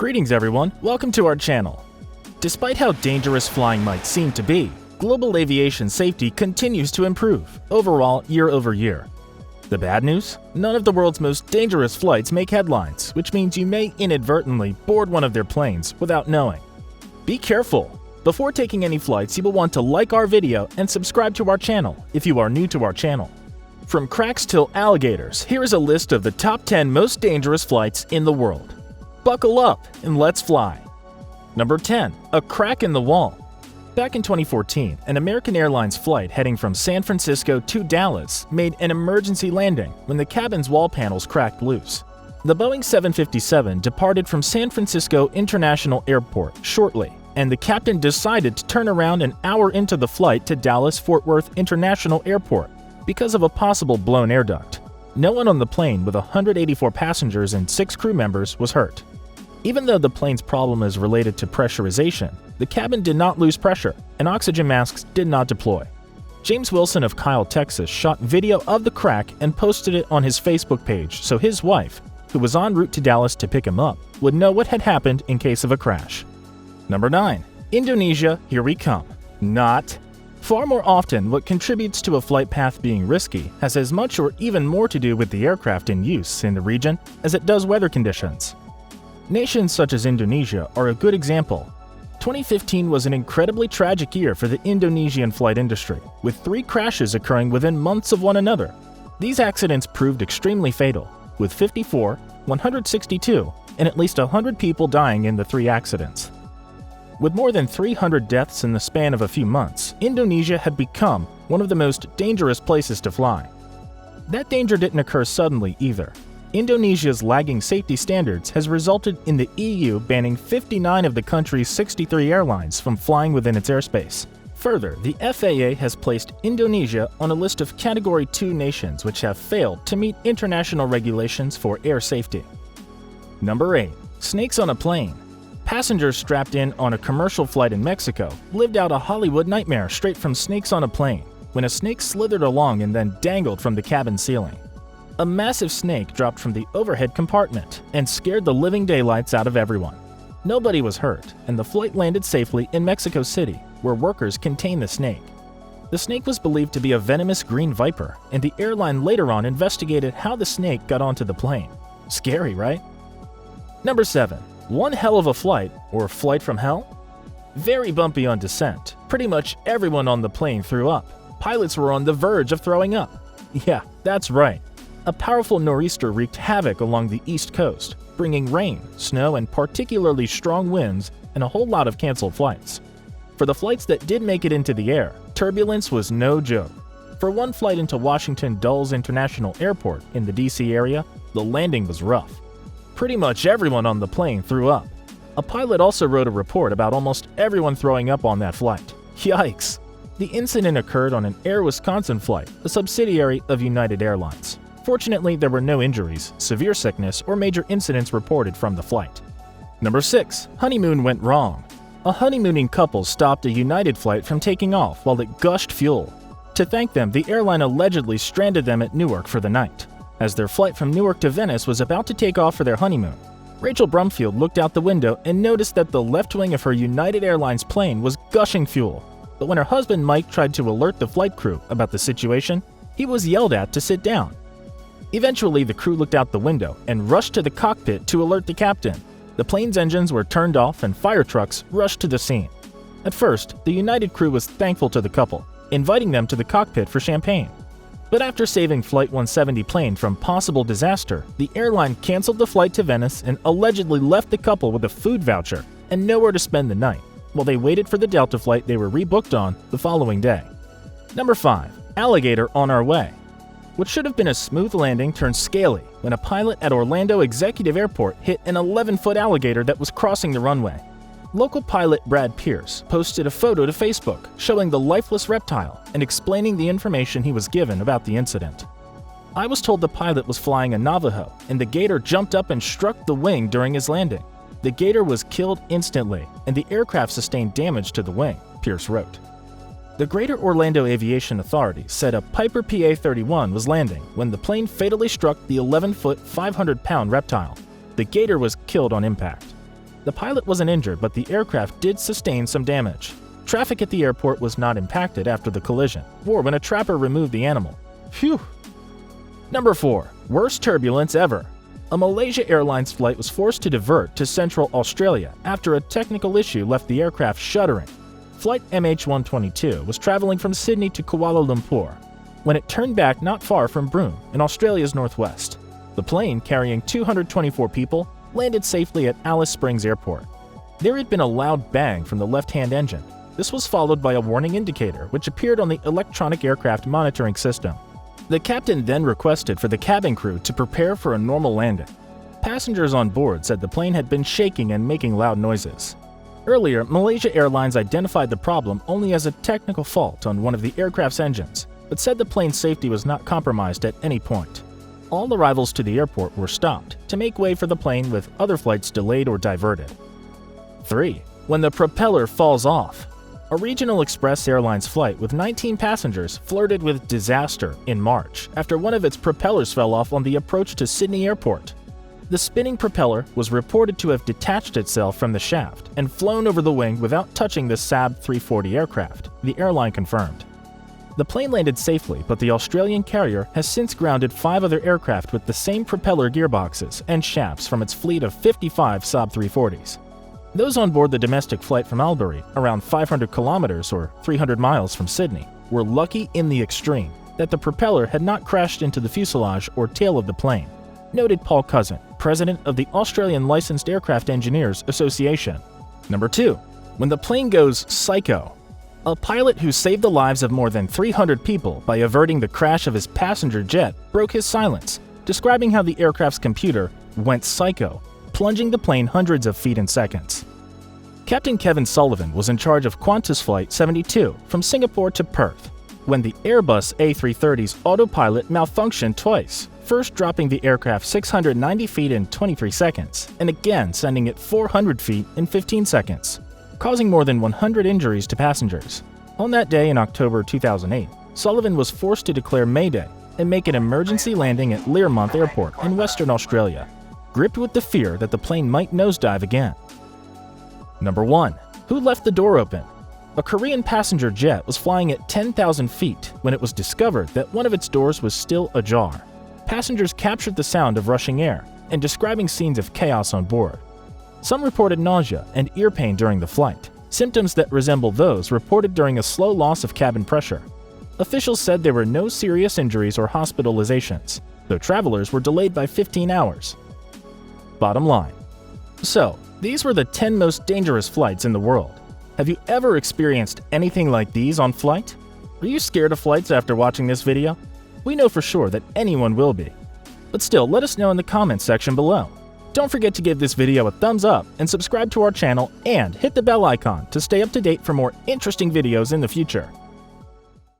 Greetings everyone, welcome to our channel. Despite how dangerous flying might seem to be, global aviation safety continues to improve, overall year over year. The bad news? None of the world's most dangerous flights make headlines, which means you may inadvertently board one of their planes without knowing. Be careful! Before taking any flights, you will want to like our video and subscribe to our channel if you are new to our channel. From cracks till alligators, here is a list of the top 10 most dangerous flights in the world. Buckle up and let's fly! Number 10. A crack in the wall. Back in 2014, an American Airlines flight heading from San Francisco to Dallas made an emergency landing when the cabin's wall panels cracked loose. The Boeing 757 departed from San Francisco International Airport shortly, and the captain decided to turn around an hour into the flight to Dallas-Fort Worth International Airport because of a possible blown air duct. No one on the plane with 184 passengers and 6 crew members was hurt. Even though the plane's problem is related to pressurization, the cabin did not lose pressure, and oxygen masks did not deploy. James Wilson of Kyle, Texas shot video of the crack and posted it on his Facebook page so his wife, who was en route to Dallas to pick him up, would know what had happened in case of a crash. Number 9. Indonesia, here we come. Not. Far more often, what contributes to a flight path being risky has as much or even more to do with the aircraft in use in the region as it does weather conditions. Nations such as Indonesia are a good example. 2015 was an incredibly tragic year for the Indonesian flight industry, with 3 crashes occurring within months of one another. These accidents proved extremely fatal, with 54, 162, and at least 100 people dying in the 3 accidents. With more than 300 deaths in the span of a few months, Indonesia had become one of the most dangerous places to fly. That danger didn't occur suddenly either. Indonesia's lagging safety standards has resulted in the EU banning 59 of the country's 63 airlines from flying within its airspace. Further, the FAA has placed Indonesia on a list of Category 2 nations which have failed to meet international regulations for air safety. Number 8. Snakes on a plane. Passengers strapped in on a commercial flight in Mexico lived out a Hollywood nightmare straight from snakes on a plane, when a snake slithered along and then dangled from the cabin ceiling. A massive snake dropped from the overhead compartment and scared the living daylights out of everyone. Nobody was hurt, and the flight landed safely in Mexico City, where workers contained the snake. The snake was believed to be a venomous green viper, and the airline later on investigated how the snake got onto the plane. Scary, right? Number 7. One hell of a flight, or flight from hell? Very bumpy on descent. Pretty much everyone on the plane threw up. Pilots were on the verge of throwing up. Yeah, that's right. A powerful nor'easter wreaked havoc along the east coast, bringing rain, snow, and particularly strong winds and a whole lot of canceled flights. For the flights that did make it into the air, turbulence was no joke. For one flight into Washington Dulles International Airport in the DC area, the landing was rough. Pretty much everyone on the plane threw up. A pilot also wrote a report about almost everyone throwing up on that flight. Yikes! The incident occurred on an Air Wisconsin flight, a subsidiary of United Airlines. Fortunately, there were no injuries, severe sickness, or major incidents reported from the flight. Number 6. Honeymoon went wrong. A honeymooning couple stopped a United flight from taking off while it gushed fuel. To thank them, the airline allegedly stranded them at Newark for the night. As their flight from Newark to Venice was about to take off for their honeymoon, Rachel Brumfield looked out the window and noticed that the left wing of her United Airlines plane was gushing fuel. But when her husband Mike tried to alert the flight crew about the situation, he was yelled at to sit down. Eventually, the crew looked out the window and rushed to the cockpit to alert the captain. The plane's engines were turned off and fire trucks rushed to the scene. At first, the United crew was thankful to the couple, inviting them to the cockpit for champagne. But after saving Flight 170 plane from possible disaster, the airline canceled the flight to Venice and allegedly left the couple with a food voucher and nowhere to spend the night, while they waited for the Delta flight they were rebooked on the following day. Number 5. Alligator On Our Way. What should have been a smooth landing turned scaly when a pilot at Orlando Executive Airport hit an 11-foot alligator that was crossing the runway. Local pilot Brad Pierce posted a photo to Facebook showing the lifeless reptile and explaining the information he was given about the incident. I was told the pilot was flying a Navajo and the gator jumped up and struck the wing during his landing. The gator was killed instantly and the aircraft sustained damage to the wing, Pierce wrote. The Greater Orlando Aviation Authority said a Piper PA-31 was landing when the plane fatally struck the 11-foot, 500-pound reptile. The gator was killed on impact. The pilot wasn't injured, but the aircraft did sustain some damage. Traffic at the airport was not impacted after the collision, or when a trapper removed the animal. Phew! Number 4. Worst turbulence ever. A Malaysia Airlines flight was forced to divert to Central Australia after a technical issue left the aircraft shuddering. Flight MH122 was traveling from Sydney to Kuala Lumpur when it turned back not far from Broome in Australia's northwest. The plane, carrying 224 people, landed safely at Alice Springs Airport. There had been a loud bang from the left-hand engine. This was followed by a warning indicator which appeared on the electronic aircraft monitoring system. The captain then requested for the cabin crew to prepare for a normal landing. Passengers on board said the plane had been shaking and making loud noises. Earlier, Malaysia Airlines identified the problem only as a technical fault on one of the aircraft's engines, but said the plane's safety was not compromised at any point. All arrivals to the airport were stopped to make way for the plane, with other flights delayed or diverted. 3. When the propeller falls off. A regional express airlines flight with 19 passengers flirted with disaster in March after one of its propellers fell off on the approach to Sydney Airport. The spinning propeller was reported to have detached itself from the shaft and flown over the wing without touching the Saab 340 aircraft, the airline confirmed. The plane landed safely, but the Australian carrier has since grounded 5 other aircraft with the same propeller gearboxes and shafts from its fleet of 55 Saab 340s. Those on board the domestic flight from Albury, around 500 kilometers or 300 miles from Sydney, were lucky in the extreme that the propeller had not crashed into the fuselage or tail of the plane, noted Paul Cousin, president of the Australian Licensed Aircraft Engineers Association. Number 2. When the plane goes psycho. A pilot who saved the lives of more than 300 people by averting the crash of his passenger jet broke his silence, describing how the aircraft's computer went psycho, plunging the plane hundreds of feet in seconds. Captain Kevin Sullivan was in charge of Qantas Flight 72 from Singapore to Perth when the Airbus A330's autopilot malfunctioned twice, first dropping the aircraft 690 feet in 23 seconds and again sending it 400 feet in 15 seconds, causing more than 100 injuries to passengers. On that day in October 2008, Sullivan was forced to declare Mayday and make an emergency landing at Learmonth Airport in Western Australia, gripped with the fear that the plane might nosedive again. Number 1. Who left the door open? A Korean passenger jet was flying at 10,000 feet when it was discovered that one of its doors was still ajar. Passengers captured the sound of rushing air and describing scenes of chaos on board. Some reported nausea and ear pain during the flight, symptoms that resemble those reported during a slow loss of cabin pressure. Officials said there were no serious injuries or hospitalizations, though travelers were delayed by 15 hours. Bottom line. So, these were the 10 most dangerous flights in the world. Have you ever experienced anything like these on flight? Are you scared of flights after watching this video? We know for sure that anyone will be. But still, let us know in the comments section below. Don't forget to give this video a thumbs up and subscribe to our channel, and hit the bell icon to stay up to date for more interesting videos in the future.